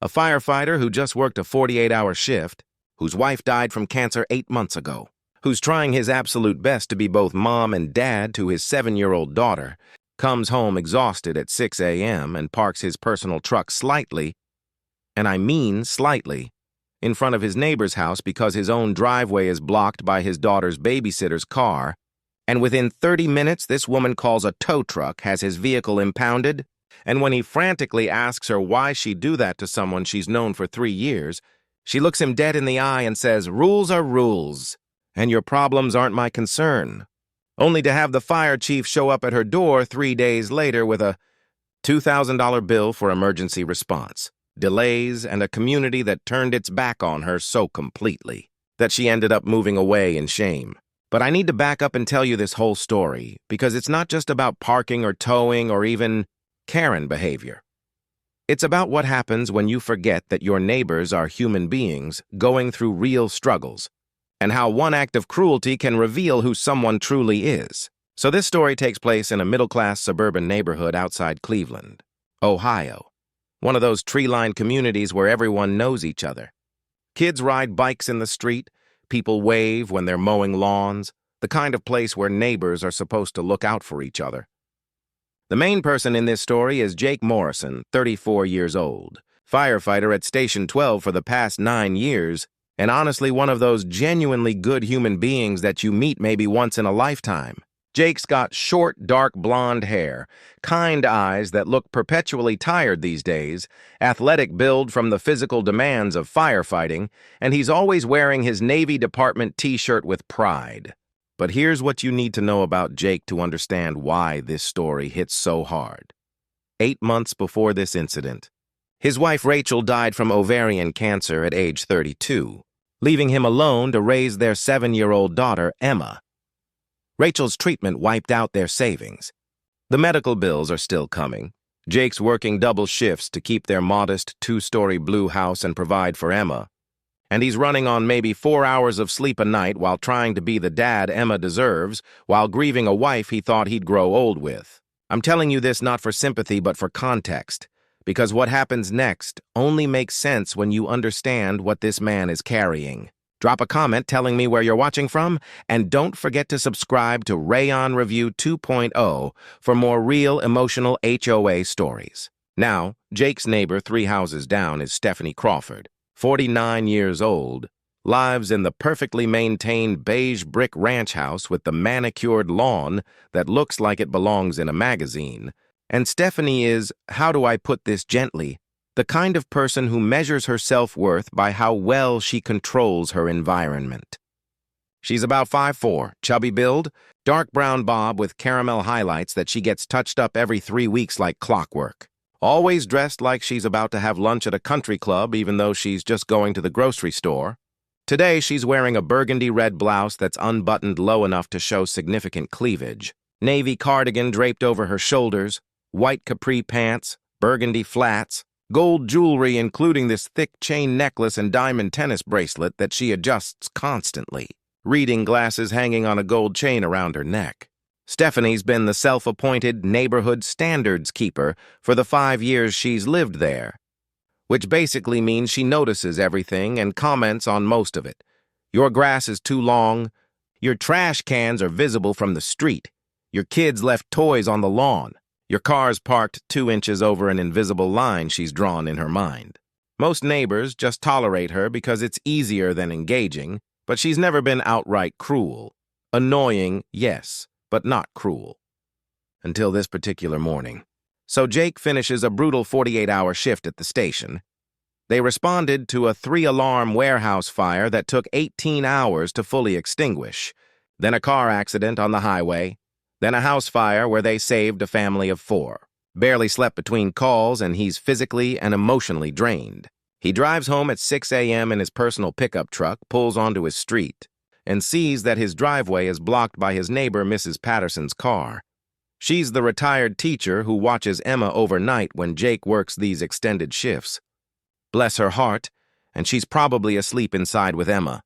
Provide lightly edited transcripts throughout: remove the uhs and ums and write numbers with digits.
a firefighter who just worked a 48-hour shift, whose wife died from cancer 8 months ago, who's trying his absolute best to be both mom and dad to his 7-year-old daughter, comes home exhausted at 6 a.m. and parks his personal truck slightly, and I mean slightly, in front of his neighbor's house because his own driveway is blocked by his daughter's babysitter's car, and within 30 minutes this woman calls a tow truck, has his vehicle impounded, and when he frantically asks her why she'd do that to someone she's known for 3 years, she looks him dead in the eye and says, "Rules are rules, and your problems aren't my concern," only to have the fire chief show up at her door 3 days later with a $2,000 bill for emergency response, delays, and a community that turned its back on her so completely that she ended up moving away in shame. But I need to back up and tell you this whole story, because it's not just about parking or towing or even Karen behavior. It's about what happens when you forget that your neighbors are human beings going through real struggles, and how one act of cruelty can reveal who someone truly is. So this story takes place in a middle-class suburban neighborhood outside Cleveland, Ohio, one of those tree-lined communities where everyone knows each other. Kids ride bikes in the street, people wave when they're mowing lawns, the kind of place where neighbors are supposed to look out for each other. The main person in this story is Jake Morrison, 34 years old, firefighter at Station 12 for the past 9 years, and honestly one of those genuinely good human beings that you meet maybe once in a lifetime. Jake's got short, dark blonde hair, kind eyes that look perpetually tired these days, athletic build from the physical demands of firefighting, and he's always wearing his Navy Department t-shirt with pride. But here's what you need to know about Jake to understand why this story hits so hard. 8 months before this incident, his wife Rachel died from ovarian cancer at age 32, leaving him alone to raise their 7-year-old daughter, Emma. Rachel's treatment wiped out their savings. The medical bills are still coming. Jake's working double shifts to keep their modest 2-story blue house and provide for Emma. And he's running on maybe 4 hours of sleep a night while trying to be the dad Emma deserves, while grieving a wife he thought he'd grow old with. I'm telling you this not for sympathy but for context, because what happens next only makes sense when you understand what this man is carrying. Drop a comment telling me where you're watching from, and don't forget to subscribe to Rayan Review 2.0 for more real emotional HOA stories. Now, Jake's neighbor 3 houses down is Stephanie Crawford, 49 years old, lives in the perfectly maintained beige brick ranch house with the manicured lawn that looks like it belongs in a magazine. And Stephanie is, how do I put this gently, the kind of person who measures her self-worth by how well she controls her environment. She's about 5'4", chubby build, dark brown bob with caramel highlights that she gets touched up every 3 weeks like clockwork. Always dressed like she's about to have lunch at a country club even though she's just going to the grocery store. Today she's wearing a burgundy red blouse that's unbuttoned low enough to show significant cleavage, navy cardigan draped over her shoulders, white capri pants, burgundy flats, gold jewelry including this thick chain necklace and diamond tennis bracelet that she adjusts constantly, reading glasses hanging on a gold chain around her neck. Stephanie's been the self-appointed neighborhood standards keeper for the 5 years she's lived there, which basically means she notices everything and comments on most of it. Your grass is too long, your trash cans are visible from the street, your kids left toys on the lawn, your car's parked 2 inches over an invisible line she's drawn in her mind. Most neighbors just tolerate her because it's easier than engaging, but she's never been outright cruel. Annoying, yes, but not cruel. Until this particular morning. So Jake finishes a brutal 48-hour shift at the station. They responded to a 3-alarm warehouse fire that took 18 hours to fully extinguish, then a car accident on the highway, then a house fire where they saved a family of 4. Barely slept between calls, and he's physically and emotionally drained. He drives home at 6 a.m. in his personal pickup truck, pulls onto his street, and sees that his driveway is blocked by his neighbor Mrs. Patterson's car. She's the retired teacher who watches Emma overnight when Jake works these extended shifts. Bless her heart, and she's probably asleep inside with Emma.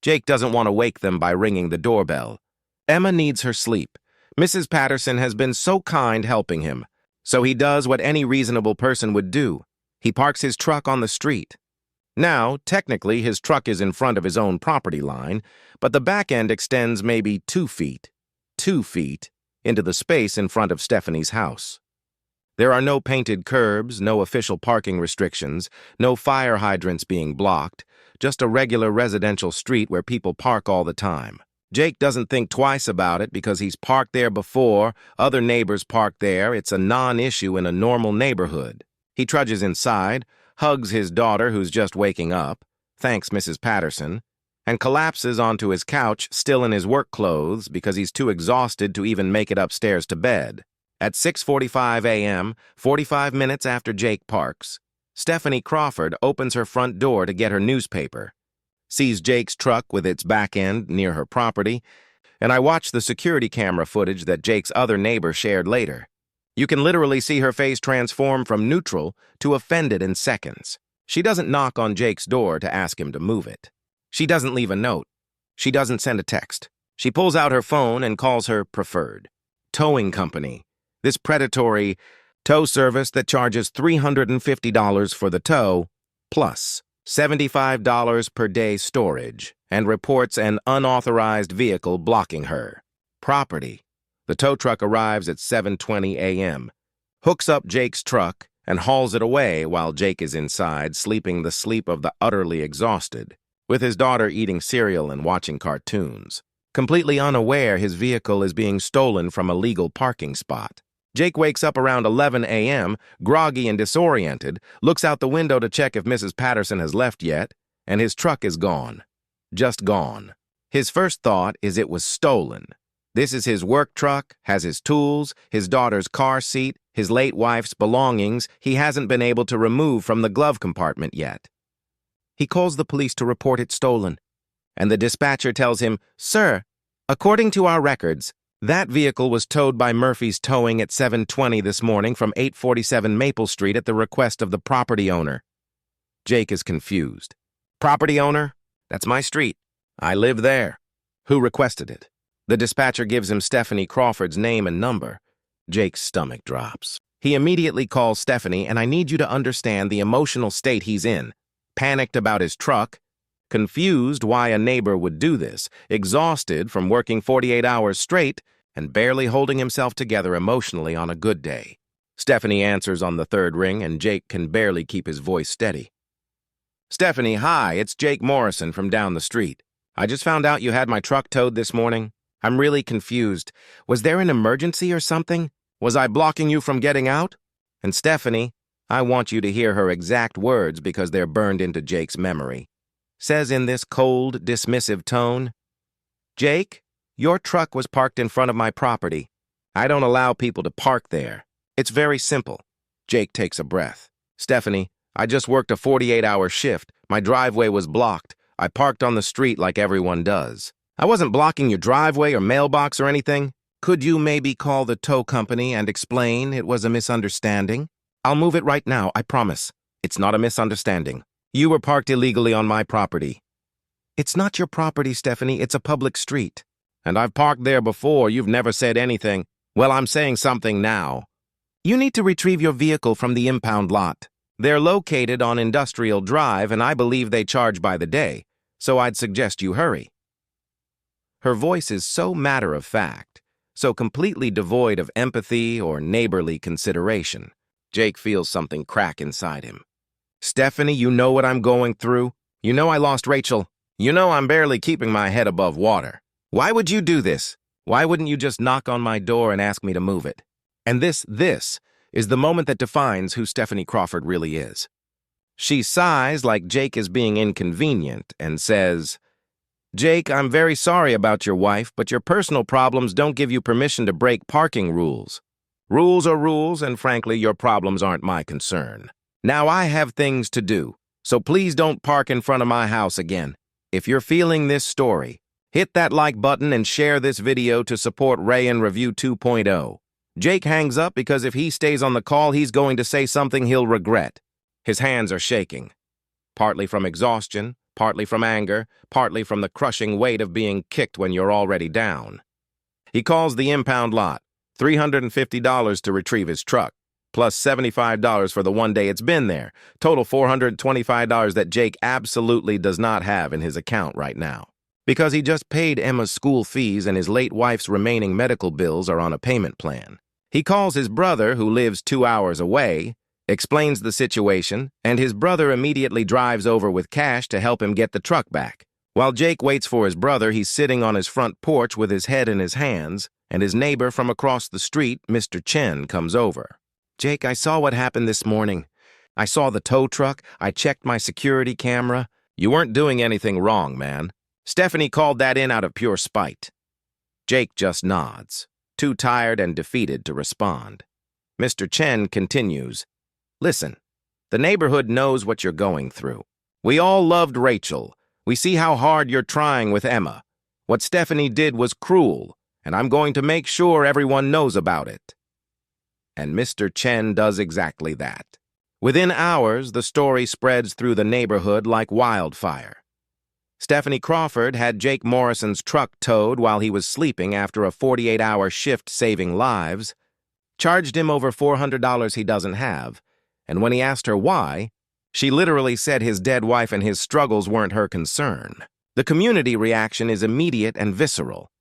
Jake doesn't want to wake them by ringing the doorbell. Emma needs her sleep. Mrs. Patterson has been so kind helping him, so he does what any reasonable person would do. He parks his truck on the street. Now, technically, his truck is in front of his own property line, but the back end extends maybe 2 feet, into the space in front of Stephanie's house. There are no painted curbs, no official parking restrictions, no fire hydrants being blocked, just a regular residential street where people park all the time. Jake doesn't think twice about it because he's parked there before, other neighbors park there, it's a non-issue in a normal neighborhood. He trudges inside, hugs his daughter who's just waking up, thanks Mrs. Patterson, and collapses onto his couch still in his work clothes because he's too exhausted to even make it upstairs to bed. At 6:45 a.m., 45 minutes after Jake parks, Stephanie Crawford opens her front door to get her newspaper, sees Jake's truck with its back end near her property, and I watch the security camera footage that Jake's other neighbor shared later. You can literally see her face transform from neutral to offended in seconds. She doesn't knock on Jake's door to ask him to move it. She doesn't leave a note. She doesn't send a text. She pulls out her phone and calls her preferred towing company. This predatory tow service that charges $350 for the tow, plus $75 per day storage, and reports an unauthorized vehicle blocking her property. The tow truck arrives at 7:20 a.m., hooks up Jake's truck, and hauls it away while Jake is inside, sleeping the sleep of the utterly exhausted, with his daughter eating cereal and watching cartoons. Completely unaware his vehicle is being stolen from a legal parking spot. Jake wakes up around 11 a.m., groggy and disoriented, looks out the window to check if Mrs. Patterson has left yet, and his truck is gone. Just gone. His first thought is it was stolen. This is his work truck, has his tools, his daughter's car seat, his late wife's belongings he hasn't been able to remove from the glove compartment yet. He calls the police to report it stolen, and the dispatcher tells him, "Sir, according to our records, that vehicle was towed by Murphy's Towing at 7:20 this morning from 847 Maple Street at the request of the property owner." Jake is confused. Property owner? That's my street. I live there. Who requested it? The dispatcher gives him Stephanie Crawford's name and number. Jake's stomach drops. He immediately calls Stephanie, and I need you to understand the emotional state he's in. Panicked about his truck, confused why a neighbor would do this, exhausted from working 48 hours straight, and barely holding himself together emotionally on a good day. Stephanie answers on the third ring, and Jake can barely keep his voice steady. "Stephanie, hi, it's Jake Morrison from down the street. I just found out you had my truck towed this morning. I'm really confused. Was there an emergency or something? Was I blocking you from getting out?" And Stephanie, I want you to hear her exact words because they're burned into Jake's memory, says in this cold, dismissive tone, "Jake, your truck was parked in front of my property. I don't allow people to park there. It's very simple." Jake takes a breath. "Stephanie, I just worked a 48-hour shift. My driveway was blocked. I parked on the street like everyone does. I wasn't blocking your driveway or mailbox or anything. Could you maybe call the tow company and explain it was a misunderstanding? I'll move it right now, I promise. It's not a misunderstanding. You were parked illegally on my property." "It's not your property, Stephanie. It's a public street." "And I've parked there before. You've never said anything." "Well, I'm saying something now. You need to retrieve your vehicle from the impound lot. They're located on Industrial Drive, and I believe they charge by the day, so I'd suggest you hurry." Her voice is so matter-of-fact, so completely devoid of empathy or neighborly consideration. Jake feels something crack inside him. "Stephanie, you know what I'm going through. You know I lost Rachel. You know I'm barely keeping my head above water. Why would you do this? Why wouldn't you just knock on my door and ask me to move it?" And this is the moment that defines who Stephanie Crawford really is. She sighs like Jake is being inconvenient and says, "Jake, I'm very sorry about your wife, but your personal problems don't give you permission to break parking rules. Rules are rules, and frankly, your problems aren't my concern. Now I have things to do, so please don't park in front of my house again. If you're feeling this story, hit that like button and share this video to support Rayan Review 2.0. Jake hangs up because if he stays on the call, he's going to say something he'll regret. His hands are shaking, partly from exhaustion, partly from anger, partly from the crushing weight of being kicked when you're already down. He calls the impound lot, $350 to retrieve his truck. plus $75 for the 1 day it's been there. Total $425 that Jake absolutely does not have in his account right now. Because he just paid Emma's school fees and his late wife's remaining medical bills are on a payment plan. He calls his brother, who lives 2 hours away, explains the situation, and his brother immediately drives over with cash to help him get the truck back. While Jake waits for his brother, he's sitting on his front porch with his head in his hands, and his neighbor from across the street, Mr. Chen, comes over. "Jake, I saw what happened this morning. I saw the tow truck. I checked my security camera." "You weren't doing anything wrong, man. Stephanie called that in out of pure spite." Jake just nods, too tired and defeated to respond. Mr. Chen continues, "Listen, the neighborhood knows what you're going through. We all loved Rachel. We see how hard you're trying with Emma. What Stephanie did was cruel, and I'm going to make sure everyone knows about it." And Mr. Chen does exactly that. Within hours, the story spreads through the neighborhood like wildfire. Stephanie Crawford had Jake Morrison's truck towed while he was sleeping after a 48-hour shift saving lives, charged him over $400 he doesn't have, and when he asked her why, she literally said his dead wife and his struggles weren't her concern. The community reaction is immediate and visceral.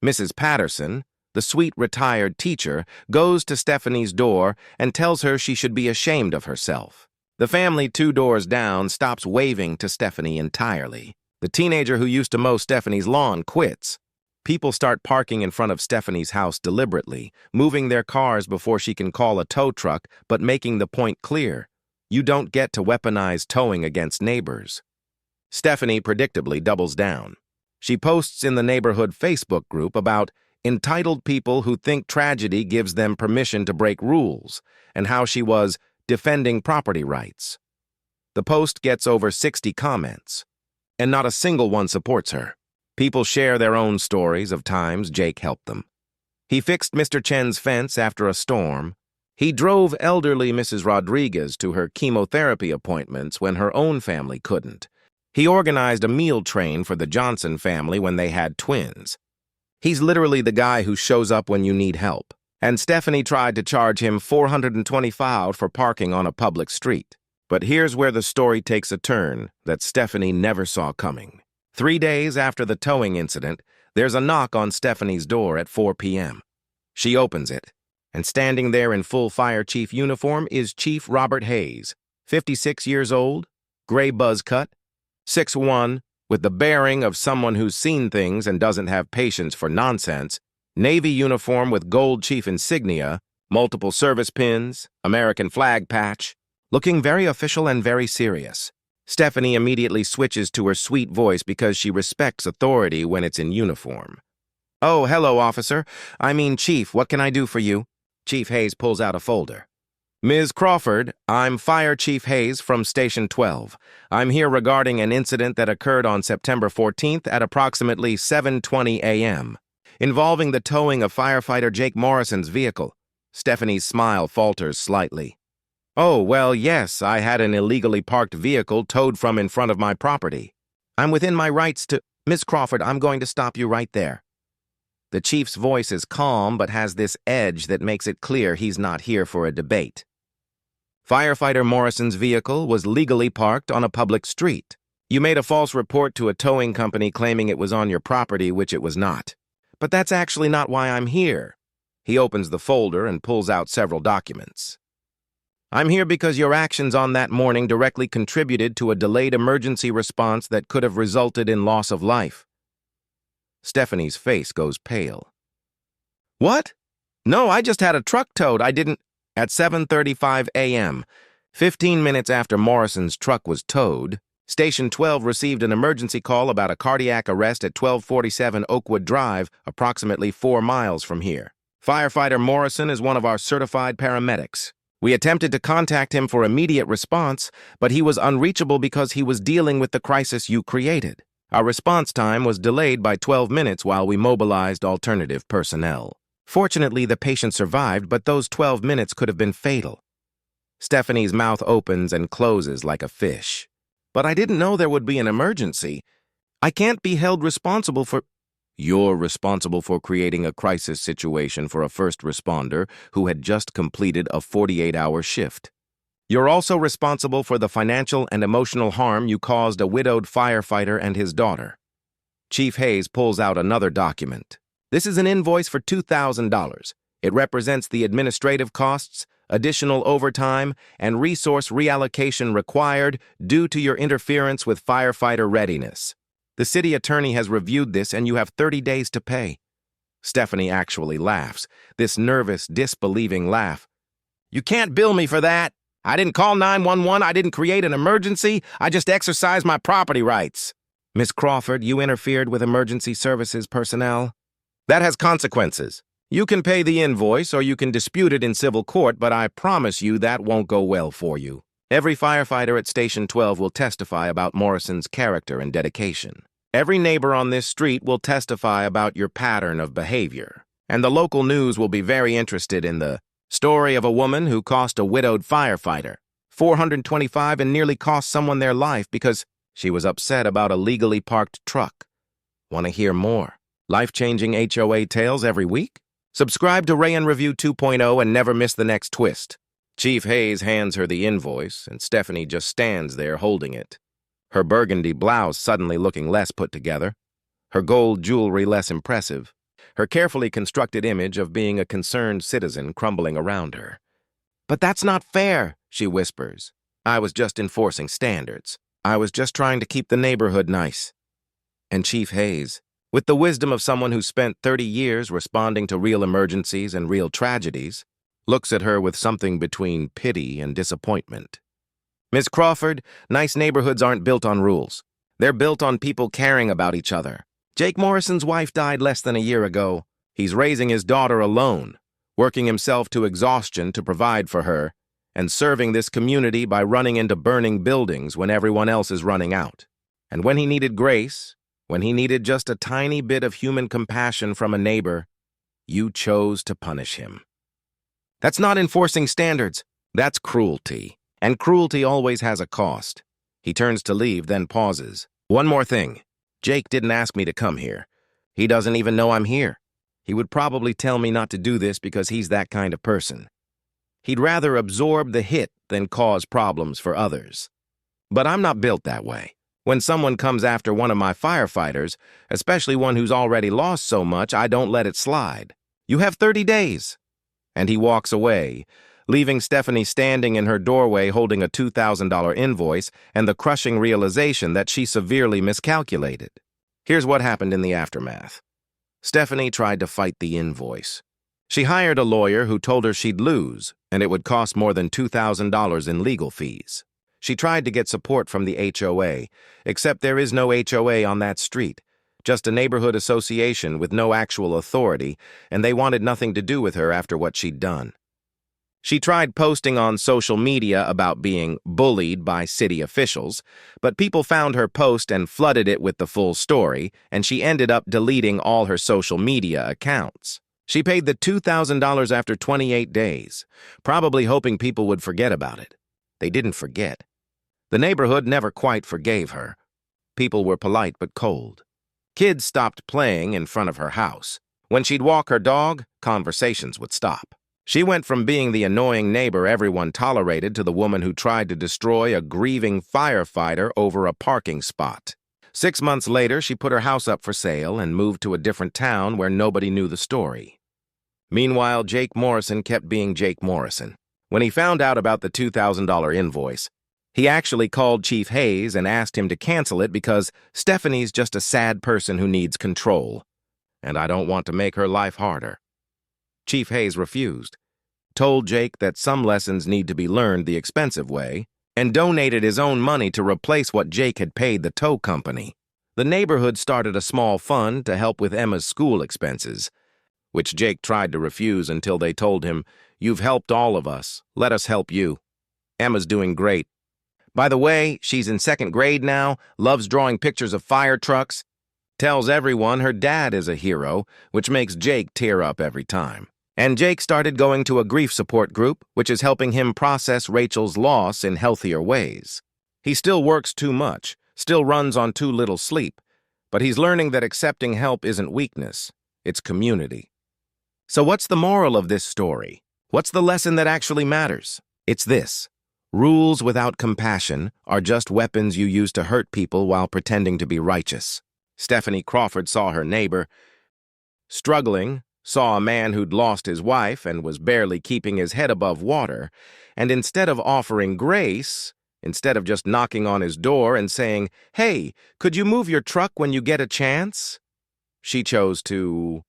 Mrs. Patterson, the sweet retired teacher, goes to Stephanie's door and tells her she should be ashamed of herself. The family 2 doors down stops waving to Stephanie entirely. The teenager who used to mow Stephanie's lawn quits. People start parking in front of Stephanie's house deliberately, moving their cars before she can call a tow truck, but making the point clear: you don't get to weaponize towing against neighbors. Stephanie predictably doubles down. She posts in the neighborhood Facebook group about entitled people who think tragedy gives them permission to break rules, and how she was defending property rights. The post gets over 60 comments, and not a single one supports her. People share their own stories of times Jake helped them. He fixed Mr. Chen's fence after a storm. He drove elderly Mrs. Rodriguez to her chemotherapy appointments when her own family couldn't. He organized a meal train for the Johnson family when they had twins. He's literally the guy who shows up when you need help. And Stephanie tried to charge him $425 for parking on a public street. But here's where the story takes a turn that Stephanie never saw coming. 3 days after the towing incident, there's a knock on Stephanie's door at 4 p.m. She opens it, and standing there in full fire chief uniform is Chief Robert Hayes, 56 years old, gray buzz cut, 6'1", with the bearing of someone who's seen things and doesn't have patience for nonsense, Navy uniform with gold chief insignia, multiple service pins, American flag patch, looking very official and very serious. Stephanie immediately switches to her sweet voice because she respects authority when it's in uniform. "Oh, hello, officer. Chief, what can I do for you?" Chief Hayes pulls out a folder. "Ms. Crawford, I'm Fire Chief Hayes from Station 12. I'm here regarding an incident that occurred on September 14th at approximately 7:20 a.m., involving the towing of Firefighter Jake Morrison's vehicle." Stephanie's smile falters slightly. "Oh, well, yes, I had an illegally parked vehicle towed from in front of my property. I'm within my rights to—" "Miss Crawford, I'm going to stop you right there." The chief's voice is calm but has this edge that makes it clear he's not here for a debate. Firefighter Morrison's vehicle was legally parked on a public street. You made a false report to a towing company claiming it was on your property, which it was not. But that's actually not why I'm here. He opens the folder and pulls out several documents. "I'm here because your actions on that morning directly contributed to a delayed emergency response that could have resulted in loss of life." Stephanie's face goes pale. "What? No, I just had a truck towed. I didn't—" At 7:35 a.m., 15 minutes after Morrison's truck was towed, Station 12 received an emergency call about a cardiac arrest at 1247 Oakwood Drive, approximately 4 miles from here. Firefighter Morrison is one of our certified paramedics. We attempted to contact him for immediate response, but he was unreachable because he was dealing with the crisis you created. Our response time was delayed by 12 minutes while we mobilized alternative personnel. Fortunately, the patient survived, but those 12 minutes could have been fatal. Stephanie's mouth opens and closes like a fish. "But I didn't know there would be an emergency. I can't be held responsible for—" You're responsible for creating a crisis situation for a first responder who had just completed a 48-hour shift. You're also responsible for the financial and emotional harm you caused a widowed firefighter and his daughter. Chief Hayes pulls out another document. This is an invoice for $2,000. It represents the administrative costs, additional overtime, and resource reallocation required due to your interference with firefighter readiness. The city attorney has reviewed this and you have 30 days to pay. Stephanie actually laughs, this nervous, disbelieving laugh. You can't bill me for that. I didn't call 911, I didn't create an emergency, I just exercised my property rights. Miss Crawford, you interfered with emergency services personnel. That has consequences. You can pay the invoice or you can dispute it in civil court, but I promise you that won't go well for you. Every firefighter at Station 12 will testify about Morrison's character and dedication. Every neighbor on this street will testify about your pattern of behavior. And the local news will be very interested in the story of a woman who cost a widowed firefighter $425 and nearly cost someone their life because she was upset about a legally parked truck. Want to hear more life-changing HOA tales every week? Subscribe to Rayan Review 2.0 and never miss the next twist. Chief Hayes hands her the invoice, and Stephanie just stands there holding it. Her burgundy blouse suddenly looking less put together, her gold jewelry less impressive, her carefully constructed image of being a concerned citizen crumbling around her. But that's not fair, she whispers. I was just enforcing standards. I was just trying to keep the neighborhood nice. And Chief Hayes, with the wisdom of someone who spent 30 years responding to real emergencies and real tragedies, looks at her with something between pity and disappointment. Miss Crawford, nice neighborhoods aren't built on rules. They're built on people caring about each other. Jake Morrison's wife died less than a year ago. He's raising his daughter alone, working himself to exhaustion to provide for her, and serving this community by running into burning buildings when everyone else is running out. And when he needed grace, when he needed just a tiny bit of human compassion from a neighbor, you chose to punish him. That's not enforcing standards. That's cruelty. And cruelty always has a cost. He turns to leave, then pauses. One more thing. Jake didn't ask me to come here. He doesn't even know I'm here. He would probably tell me not to do this because he's that kind of person. He'd rather absorb the hit than cause problems for others. But I'm not built that way. When someone comes after one of my firefighters, especially one who's already lost so much, I don't let it slide. You have 30 days. And he walks away, leaving Stephanie standing in her doorway holding a $2,000 invoice and the crushing realization that she severely miscalculated. Here's what happened in the aftermath. Stephanie tried to fight the invoice. She hired a lawyer who told her she'd lose, and it would cost more than $2,000 in legal fees. She tried to get support from the HOA, except there is no HOA on that street, just a neighborhood association with no actual authority, and they wanted nothing to do with her after what she'd done. She tried posting on social media about being bullied by city officials, but people found her post and flooded it with the full story, and she ended up deleting all her social media accounts. She paid the $2,000 after 28 days, probably hoping people would forget about it. They didn't forget. The neighborhood never quite forgave her. People were polite but cold. Kids stopped playing in front of her house. When she'd walk her dog, conversations would stop. She went from being the annoying neighbor everyone tolerated to the woman who tried to destroy a grieving firefighter over a parking spot. 6 months later, she put her house up for sale and moved to a different town where nobody knew the story. Meanwhile, Jake Morrison kept being Jake Morrison. When he found out about the $2,000 invoice, he actually called Chief Hayes and asked him to cancel it because Stephanie's just a sad person who needs control, and I don't want to make her life harder. Chief Hayes refused, told Jake that some lessons need to be learned the expensive way, and donated his own money to replace what Jake had paid the tow company. The neighborhood started a small fund to help with Emma's school expenses, which Jake tried to refuse until they told him, "You've helped all of us. Let us help you. Emma's doing great. By the way, she's in 2nd grade now, loves drawing pictures of fire trucks, tells everyone her dad is a hero, which makes Jake tear up every time." And Jake started going to a grief support group, which is helping him process Rachel's loss in healthier ways. He still works too much, still runs on too little sleep, But he's learning that accepting help isn't weakness, it's community. So what's the moral of this story? What's the lesson that actually matters? It's this. Rules without compassion are just weapons you use to hurt people while pretending to be righteous. Stephanie Crawford saw her neighbor struggling, saw a man who'd lost his wife and was barely keeping his head above water, and instead of offering grace, instead of just knocking on his door and saying, "Hey, could you move your truck when you get a chance?" she chose to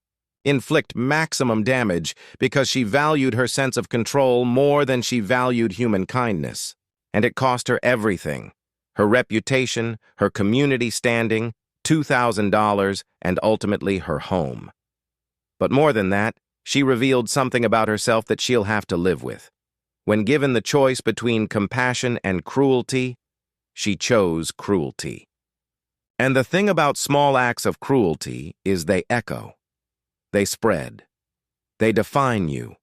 inflict maximum damage because she valued her sense of control more than she valued human kindness. And it cost her everything: her reputation, her community standing, $2,000, and ultimately her home. But more than that, she revealed something about herself that she'll have to live with. When given the choice between compassion and cruelty, she chose cruelty. And the thing about small acts of cruelty is they echo. They spread. They define you.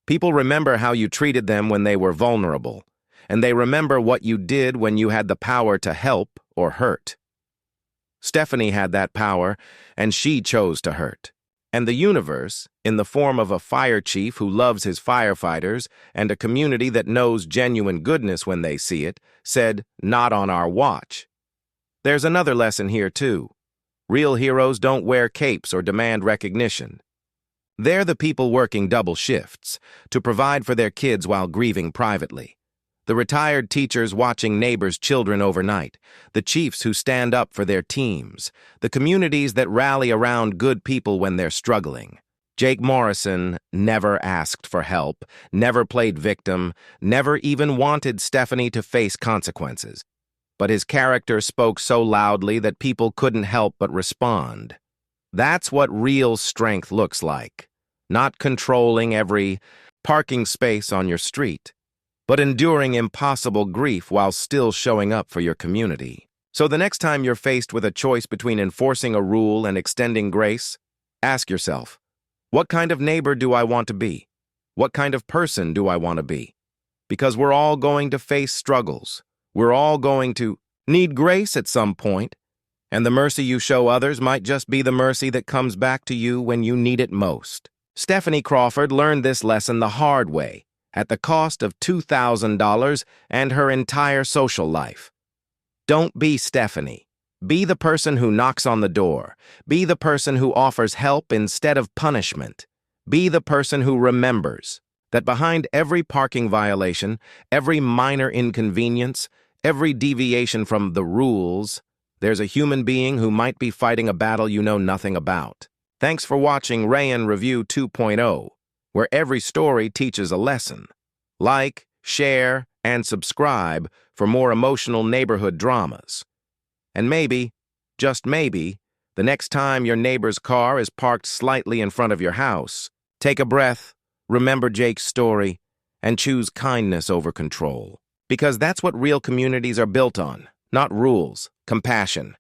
People remember how you treated them when they were vulnerable, and they remember what you did when you had the power to help or hurt. Stephanie had that power, and she chose to hurt. And the universe, in the form of a fire chief who loves his firefighters and a community that knows genuine goodness when they see it, said, "Not on our watch." There's another lesson here, too. Real heroes don't wear capes or demand recognition. They're the people working double shifts to provide for their kids while grieving privately. The retired teachers watching neighbors' children overnight, the chiefs who stand up for their teams, the communities that rally around good people when they're struggling. Jake Morrison never asked for help, never played victim, never even wanted Stephanie to face consequences. But his character spoke so loudly that people couldn't help but respond. That's what real strength looks like. Not controlling every parking space on your street, but enduring impossible grief while still showing up for your community. So the next time you're faced with a choice between enforcing a rule and extending grace, ask yourself, what kind of neighbor do I want to be? What kind of person do I want to be? Because we're all going to face struggles. We're all going to need grace at some point, and the mercy you show others might just be the mercy that comes back to you when you need it most. Stephanie Crawford learned this lesson the hard way, at the cost of $2,000 and her entire social life. Don't be Stephanie. Be the person who knocks on the door. Be the person who offers help instead of punishment. Be the person who remembers that behind every parking violation, every minor inconvenience, every deviation from the rules, there's a human being who might be fighting a battle you know nothing about. Thanks for watching Rayan Review 2.0, where every story teaches a lesson. Like, share, and subscribe for more emotional neighborhood dramas. And maybe, just maybe, the next time your neighbor's car is parked slightly in front of your house, take a breath, remember Jake's story, and choose kindness over control. Because that's what real communities are built on, not rules, compassion.